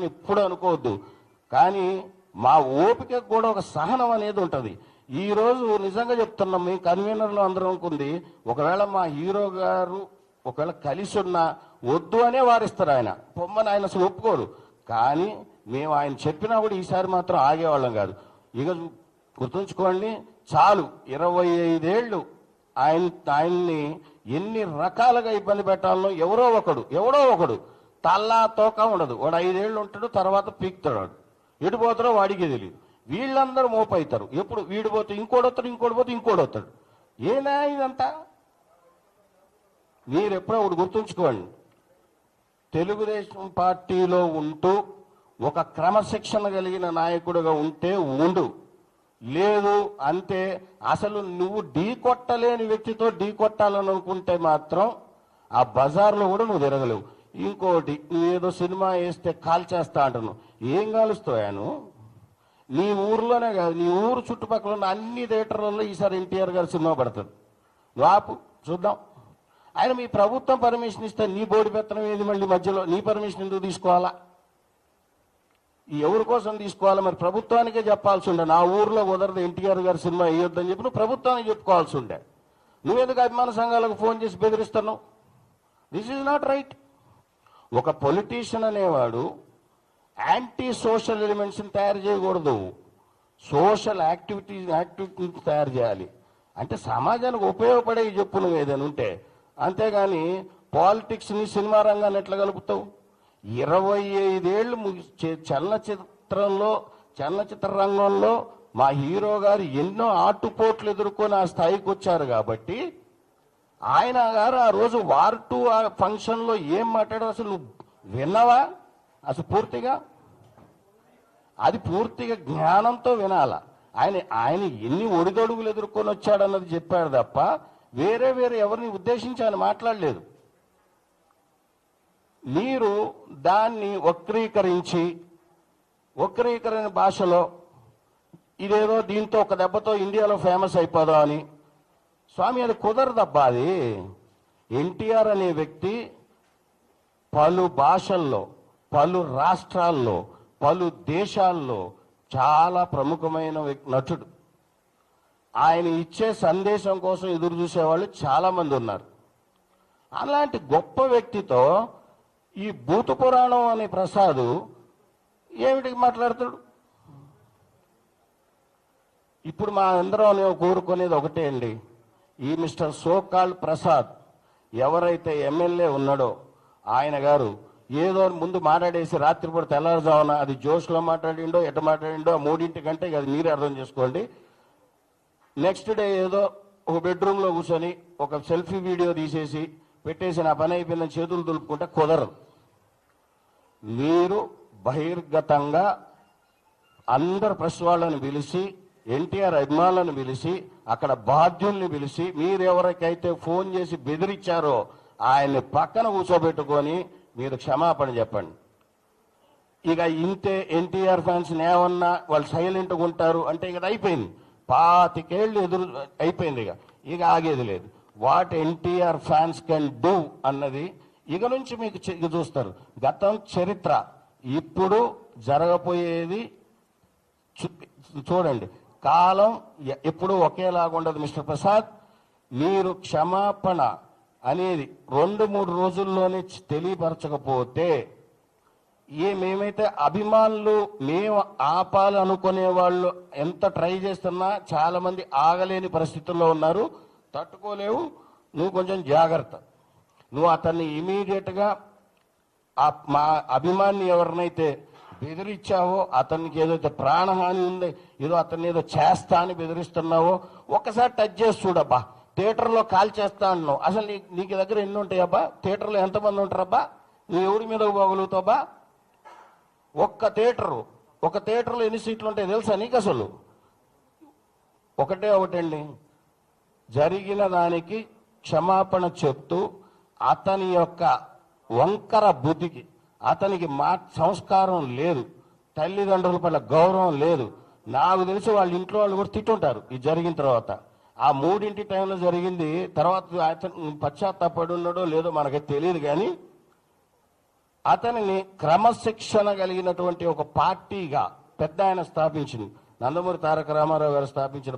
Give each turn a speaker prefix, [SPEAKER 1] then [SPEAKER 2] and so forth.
[SPEAKER 1] ఎప్పుడు అనుకోవద్దు. కానీ మా ఓపిక కూడా ఒక సహనం అనేది ఉంటుంది. ఈ రోజు నిజంగా చెప్తున్నాం, మీ కన్వీనర్లు అందరూ అనుకుంది, ఒకవేళ మా హీరో గారు ఒకవేళ కలిసి ఉన్నా వద్దు అనే వారిస్తారు. ఆయన పొమ్మని ఆయన అసలు ఒప్పుకోరు. కానీ మేము ఆయన చెప్పినా కూడా ఈసారి మాత్రం ఆగేవాళ్ళం కాదు. ఇక గుర్తుంచుకోండి, చాలు 25 ఏళ్ళు ఆయన్ని ఎన్ని రకాలుగా ఇబ్బంది పెట్టాలనో ఎవరో ఒకడు తల్లా తోక ఉండదు. వాడు 5 ఏళ్ళు ఉంటాడు, తర్వాత పీక్తాడు. ఎటు పోతాడో వాడికి తెలియదు. వీళ్ళందరూ మోపవుతారు. ఎప్పుడు వీడు పోతే ఇంకోటి వస్తాడు. ఏనా ఇదంతా? మీరు ఎప్పుడో ఒకటి గుర్తుంచుకోండి, తెలుగుదేశం పార్టీలో ఉంటూ ఒక క్రమశిక్షణ కలిగిన నాయకుడిగా ఉంటే ఉండు, లేదు అంతే. అసలు నువ్వు ఢీ కొట్టలేని వ్యక్తితో ఢీ కొట్టాలని అనుకుంటే మాత్రం ఆ బజార్లో కూడా నువ్వు తిరగలేవు. ఇంకోటి, నువ్వేదో సినిమా వేస్తే కాల్చేస్తా అంటున్నావు. ఏం కాలుస్తావు? నీ ఊర్లోనే కాదు, నీ ఊరు చుట్టుపక్కల ఉన్న అన్ని థియేటర్లలో ఈసారి ఎన్టీఆర్ గారి సినిమా పడుతుంది. వాపు చూద్దాం. ఆయన మీ ప్రభుత్వం పర్మిషన్ ఇస్తే నీ బోడి పెత్తనం ఏది? మళ్ళీ మధ్యలో నీ పర్మిషన్ ఎందుకు తీసుకోవాలా? ఎవరి కోసం తీసుకోవాలా? మరి ప్రభుత్వానికే చెప్పాల్సి ఉండే, నా ఊర్లో కుదరదు ఎన్టీఆర్ గారి సినిమా వేయొద్దని చెప్పి నువ్వు ప్రభుత్వానికి చెప్పుకోవాల్సి ఉండే. నువ్వెందుకు అభిమాన సంఘాలకు ఫోన్ చేసి బెదిరిస్తున్నావు? This is not right. ఒక పొలిటీషియన్ అనేవాడు యాంటీ సోషల్ ఎలిమెంట్స్ని తయారు చేయకూడదు, సోషల్ యాక్టివిటీస్ తయారు చేయాలి. అంటే సమాజానికి ఉపయోగపడే చెప్పు నువ్వు ఏదైనా ఉంటే. అంతేగాని పాలిటిక్స్ని సినిమా రంగాన్ని ఎట్లా కలుపుతావు? 25 ఏళ్ళు చలనచిత్ర రంగంలో మా హీరో గారు ఎన్నో ఆటుపోట్లు ఎదుర్కొని ఆ స్థాయికి వచ్చారు. కాబట్టి ఆయన గారు ఆ రోజు వార్ 2 ఆ ఫంక్షన్లో ఏం మాట్లాడారు అసలు నువ్వు విన్నావా? అసలు పూర్తిగా అది పూర్తిగా జ్ఞానంతో వినాల. ఆయన ఎన్ని ఒడిదొడుగులు ఎదుర్కొని వచ్చాడన్నది చెప్పాడు తప్ప వేరే ఎవరిని ఉద్దేశించి ఆయన మాట్లాడలేదు. మీరు దాన్ని వక్రీకరణ భాషలో ఇదేదో దీంతో ఒక దెబ్బతో ఇండియాలో ఫేమస్ అయిపోదా అని. స్వామి, అది కుదరదబ్బా. అది ఎన్టీఆర్ అనే వ్యక్తి పలు భాషల్లో, పలు రాష్ట్రాల్లో, పలు దేశాల్లో చాలా ప్రముఖమైన నటుడు. ఆయన ఇచ్చే సందేశం కోసం ఎదురు చూసేవాళ్ళు చాలామంది ఉన్నారు. అలాంటి గొప్ప వ్యక్తితో ఈ భూత పురాణం అనే ప్రసాద్ ఏమిటికి మాట్లాడతాడు? ఇప్పుడు మా అందరం కోరుకునేది ఒకటే అండి, ఈ మిస్టర్ సోకాల్ ప్రసాద్ ఎవరైతే ఎమ్మెల్యే ఉన్నాడో ఆయన గారు ఏదో ముందు మాట్లాడేసి రాత్రిపూట తెల్లారుజామున అది జోష్లో మాట్లాడిండో ఎట మాట్లాడిండో ఆ 3 కంటే అది మీరే అర్థం చేసుకోండి. నెక్స్ట్ డే ఏదో ఒక బెడ్రూమ్లో కూర్చొని ఒక సెల్ఫీ వీడియో తీసేసి పెట్టేసి నా పని అయిపోయిందని చేతులు దులుపుకుంటే కుదరదు. మీరు బహిర్గతంగా అందరు ప్రెస్ వాళ్ళని పిలిచి, ఎన్టీఆర్ అభిమానులను పిలిచి, అక్కడ బాధ్యుల్ని పిలిచి, మీరు ఎవరికైతే ఫోన్ చేసి బెదిరించారో ఆయన్ని పక్కన కూర్చోబెట్టుకొని మీరు క్షమాపణ చెప్పండి. ఇక ఇంతే, ఎన్టీఆర్ ఫ్యాన్స్ ఏమన్నా వాళ్ళు సైలెంట్గా ఉంటారు అంటే ఇక అయిపోయింది. 25 ఏళ్ళు అయిపోయింది. ఇక ఆగేది లేదు. What NTR fans can do అన్నది ఇక నుంచి మీకు చూస్తారు. గతం, చరిత్ర, ఇప్పుడు జరగబోయేది చూడండి. కాలం ఎప్పుడు ఒకేలాగా ఉండదు మిస్టర్ ప్రసాద్. మీరు క్షమాపణ అనేది 2-3 రోజుల్లోనే తెలియపరచకపోతే మేమైతే అభిమానులు మేము ఆపాలనుకునే వాళ్ళు ఎంత ట్రై చేస్తున్నా చాలా మంది ఆగలేని పరిస్థితుల్లో ఉన్నారు, తట్టుకోలేవు. నువ్వు కొంచెం జాగ్రత్త. నువ్వు అతన్ని ఇమీడియట్గా మా అభిమాని ఎవరినైతే బెదిరించావో, అతనికి ఏదైతే ప్రాణహాని ఉంది, ఏదో అతన్ని ఏదో చేస్తా అని బెదిరిస్తున్నావో ఒక్కసారి టచ్ చేసి చూడబ్బా. థియేటర్లో కాల్ చేస్తా అన్నావు, అసలు నీకు దగ్గర ఎన్ని ఉంటాయబ్బా? థియేటర్లో ఎంతమంది ఉంటారబ్బా? నువ్వు ఎవరి మీద పోగలుగుతావబ్బా? ఒక థియేటర్లో ఎన్ని సీట్లు ఉంటాయి తెలుసా నీకు? అసలు ఒకటండి, జరిగిన దానికి క్షమాపణ చెప్తూ అతని యొక్క వంకర బుద్ధికి, అతనికి సంస్కారం లేదు, తల్లిదండ్రుల పట్ల గౌరవం లేదు. నాకు తెలిసి వాళ్ళ ఇంట్లో వాళ్ళు కూడా తిట్టుంటారు ఇది జరిగిన తర్వాత. ఆ 3 టైంలో జరిగింది. తర్వాత అతను పశ్చాత్తాపడి ఉన్నాడో లేదో మనకి తెలియదు. కానీ అతనిని క్రమశిక్షణ కలిగినటువంటి ఒక పార్టీగా పెద్ద ఆయన స్థాపించింది. నందమూరి తారక రామారావు గారు స్థాపించిన